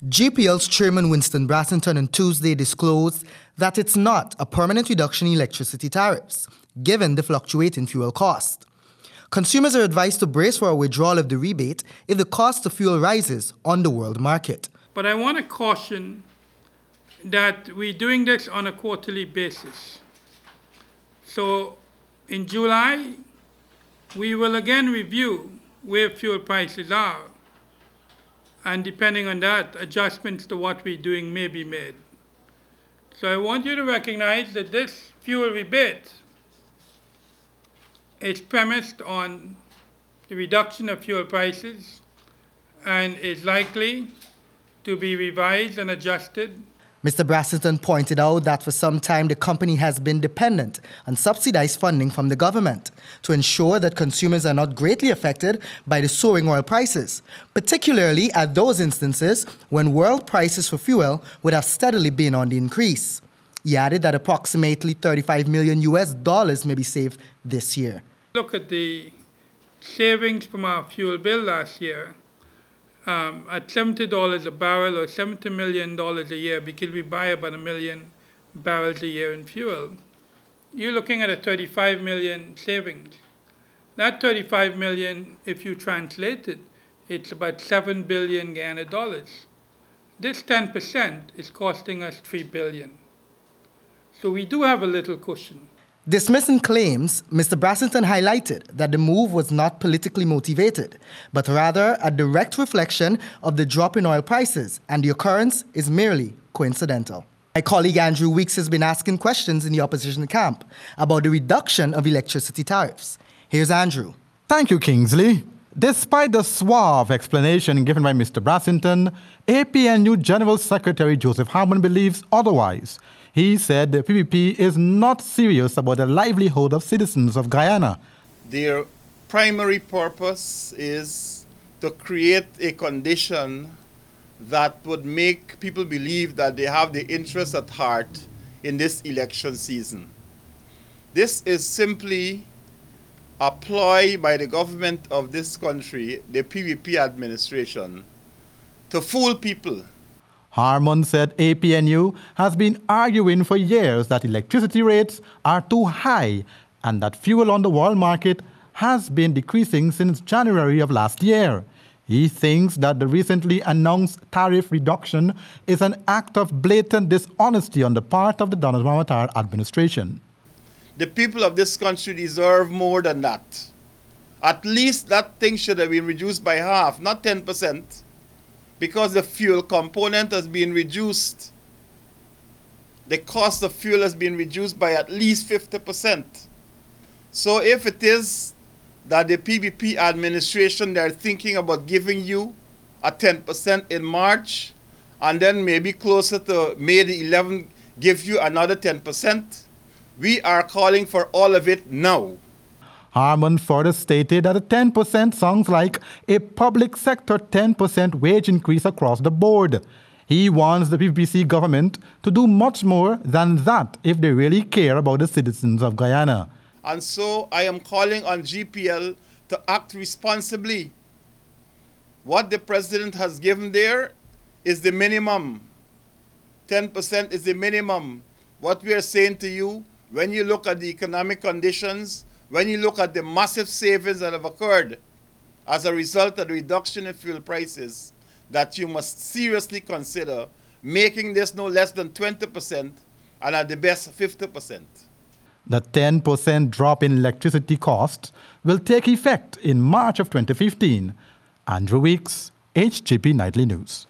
GPL's chairman Winston Brassington on Tuesday disclosed that it's not a permanent reduction in electricity tariffs, given the fluctuating fuel cost. Consumers are advised to brace for a withdrawal of the rebate if the cost of fuel rises on the world market. But I want to caution that we're doing this on a quarterly basis. So in July, we will again review where fuel prices are. And depending on that, adjustments to what we're doing may be made. So I want you to recognize that this fuel rebate is premised on the reduction of fuel prices and is likely to be revised and adjusted. Mr. Brassington pointed out that for some time the company has been dependent on subsidized funding from the government to ensure that consumers are not greatly affected by the soaring oil prices, particularly at those instances when world prices for fuel would have steadily been on the increase. He added that approximately $35 million may be saved this year. Look at the savings from our fuel bill last year. At $70 a barrel or $70 million a year, because we buy about 1 million barrels a year in fuel, you're looking at a 35 million savings. That 35 million, if you translate it, it's about 7 billion Guyana dollars. This 10% is costing us 3 billion. So we do have a little cushion. Dismissing claims, Mr. Brassington highlighted that the move was not politically motivated, but rather a direct reflection of the drop in oil prices, and the occurrence is merely coincidental. My colleague Andrew Weeks has been asking questions in the opposition camp about the reduction of electricity tariffs. Here's Andrew. Thank you, Kingsley. Despite the suave explanation given by Mr. Brassington, APNU General Secretary Joseph Harmon believes otherwise. He said the PPP is not serious about the livelihood of citizens of Guyana. Their primary purpose is to create a condition that would make people believe that they have the interests at heart in this election season. This is simply a ploy by the government of this country, the PPP administration, to fool people. Harmon said APNU has been arguing for years that electricity rates are too high and that fuel on the world market has been decreasing since January of last year. He thinks that the recently announced tariff reduction is an act of blatant dishonesty on the part of the Donald Mamatar administration. The people of this country deserve more than that. At least that thing should have been reduced by half, not 10%. Because the fuel component has been reduced. The cost of fuel has been reduced by at least 50%. So if it is that the PPP administration, they're thinking about giving you a 10% in March, and then maybe closer to May the 11th, give you another 10%, we are calling for all of it now. Harmon further stated that the 10% sounds like a public sector 10% wage increase across the board. He wants the PPC government to do much more than that if they really care about the citizens of Guyana. And so I am calling on GPL to act responsibly. What the president has given there is the minimum. 10% is the minimum. What we are saying to you, when you look at the economic conditions, when you look at the massive savings that have occurred as a result of the reduction in fuel prices, that you must seriously consider making this no less than 20% and at the best 50%. The 10% drop in electricity costs will take effect in March of 2015. Andrew Weeks, HGP Nightly News.